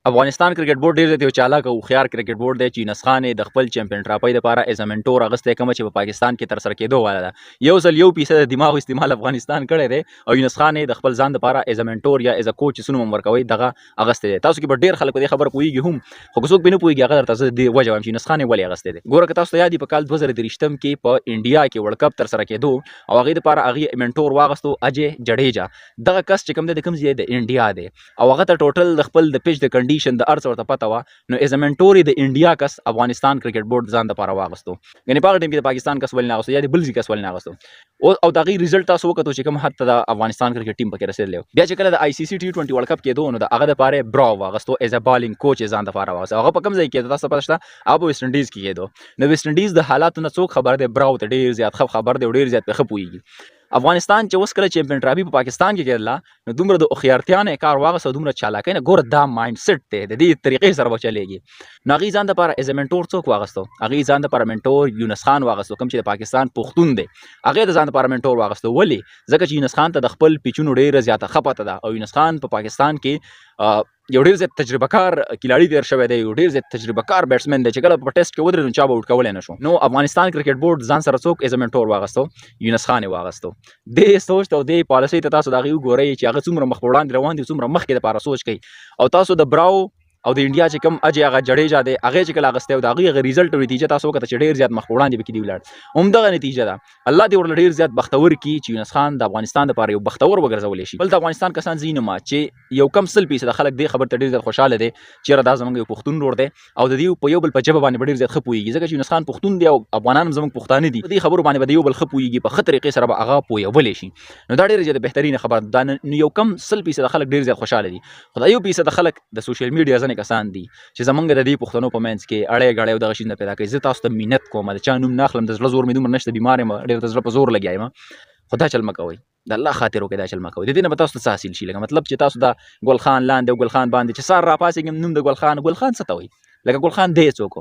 افغانستان کرکټ بورډ ډیر زیات یو چالاک او خيار کرکټ بورډ دی چې یونس خان د خپل چمپیون ټرافي لپاره ایز ا منټور اغسته کوم چې په پاکستان کې تر سره کېدو واله ده یو ځل 1% د دماغ استعمال افغانستان کړی دی او یونس خان د خپل ځان لپاره ایز ا منټور یا ایز ا کوچ سونو ورکوي دغه اغسته دی تاسو کې به ډیر خلک د خبر کویږي هم خو څوک به نه پوهیږي هغه درته د وجه وایم چې یونس خان ولې اغسته دی ګوره که تاسو ته یاد په کال 2023 کې په انډیا کې ورلد کپ تر سره کېدو او هغه لپاره هغه منټور واغستو اجي جډیجا دغه کس چې کوم د کوم ځای د انډیا دی او هغه ته ټوټل د خپل د پیچ د کنډیشن د ارڅ ورته پته و نو ایز ا منټوري د انډیا کس افغانستان کرکټ بورډ ځان د لپاره واغستو یعنی په هغه ټیم کې د پاکستان کس ولې نه اغوستو یا د بل ځای کس ولې نه اغوستو او دغه ریزلټ تاسو وکړو چې کوم حد ته د افغانستان کرکټ ټیم پکې رسیدلی بیا چې کله د آی سی سی ټي 20 ورلد کپ کېدو نو د هغه لپاره براو واغستو ایز ا بالینګ کوچ ځان د لپاره واغستو هغه په کوم ځای کې تاسو پته شته هغه ویسټ انډیز کې کېدو نو ویسټ انډیز د حالاتو نه څوک خبر دی براو ته ډیر زیات خبر دی ډیر زیات په خپويږي افغانستان چې اوس کله چمپیون ټرافي په پاکستان کې کېدله نو دومره د اخیارتیا نه کار واغسته دومره چالاکۍ نه ګوره دا مایند سیټ دی د دې طریقې سره به چلیږي نو هغې ځان دپاره ایز ا منټور څوک واغستو هغې ځان دپاره منټور یونس خان واغستو کوم چې د پاکستان پښتون دی هغې د ځان دپاره منټور واغستو ولې ځکه چې یونس خان ته د خپل پیچونو ډېره زیاته ښه پته ده او یونس خان په پاکستان کې یو ډیر زیات تجربه کار کلاړي تیر شوی دی یو ډیر زیات تجربه کار بیټسمن دی چې کله په ټیسټ کې ودرېد نو چا به آوټ کولی نه شو نو افغانستان کرکټ بورډ ځان سره څوک ایز ا منټور واغستو یونس خان یې واغستو دې سوچ ته او دې پالیسۍ ته تاسو د هغې وګورئ چې هغه څومره مخ په وړاندې روان دي څومره مخکې دپاره سوچ کوي او تاسو د براو او د انډیا چې کوم اجي هغه جډیجا دی هغه چې کله اغستی او د هغې هغه ریزلټ او نتیجه تاسو وکړه چې ډېر زیات مخ په وړاندې به کې دی ولاړ همدغه نتیجه ده الله دې ورله ډېر زیات بختور کړي چې یونس خان د افغانستان دپاره یو بختور وګرځولی شي بل د افغانستان کسان زه نه ما چې یو کم 100% خلک دې خبر ته ډېر زیات خوشحاله دي چې یاره دا زموږ یو پښتون ورور دی او د دې په یو بل په ژبه باندې به ډېر زیات ښه پوهېږي ځکه چې یونس خان پښتون دی او افغانان هم زموږ پښتانه دي په دې خبرو باندې به د یو بل ښه پوهېږي په ښه طریقې سره به هغه پوهولی شي نو دا ډېره زیاته بهترینه خبره ده نو یو کم 100% خلک ډېر زیات خوشحاله دي خو دا 1% خلک د سوشل میډیا ځینې کسان دي چې زمونږ د دې پښتنو په منځ کې اړې غړې او دغه شي نه پیدا کوي زه تاسو ته منت کوم د چا نوم نه اخلم د زړه زور مې دومره نشته بیمار یم ډېر د زړه په زور لګیا یم خو دا چل مه کوئ د الله خاطر وکړئ دا چل مه کوئ د دې نه به تاسو ته څه حاصل شي لکه مطلب چې تاسو د ګل خان لاندې او ګل خان باندې چې سهار راپاڅېږم نوم د ګل خان څه ته وایي لکه ګل خان دی څوک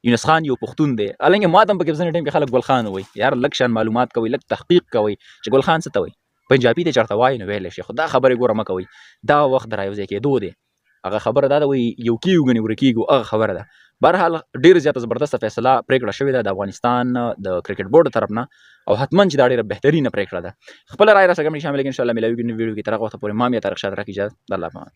یونس خان یو پښتون دی الانګې ما ته هم پکې ځینې ټایم کې خلک ګل خان وایي یار لږ شان معلومات کوئ لږ تحقیق کوئ چې ګل خان څه ته وایي پنجابي ته چېرته وایي نو ویلی شي خو دا خبرې ګوره مه کوئ دا وخت د رایوځای کېدو دی هغه خبره دا ده وایي یو کېږو ګنې ورکېږو هغه خبره ده بهرحال ډېر زیاته زبردسته فیصله پرېکړه شوې ده د افغانستان د کرکټ بورډ طرف نه او حتما چې دا ډېره بهترینه پرېکړه ده خپله رایه راسره ګمې شامله کړئ انشاءالله میلاویږو نوي ویډیو کې تر هغه وخته پورې ما هم یا طارق شاه درک اجازه د الله پامان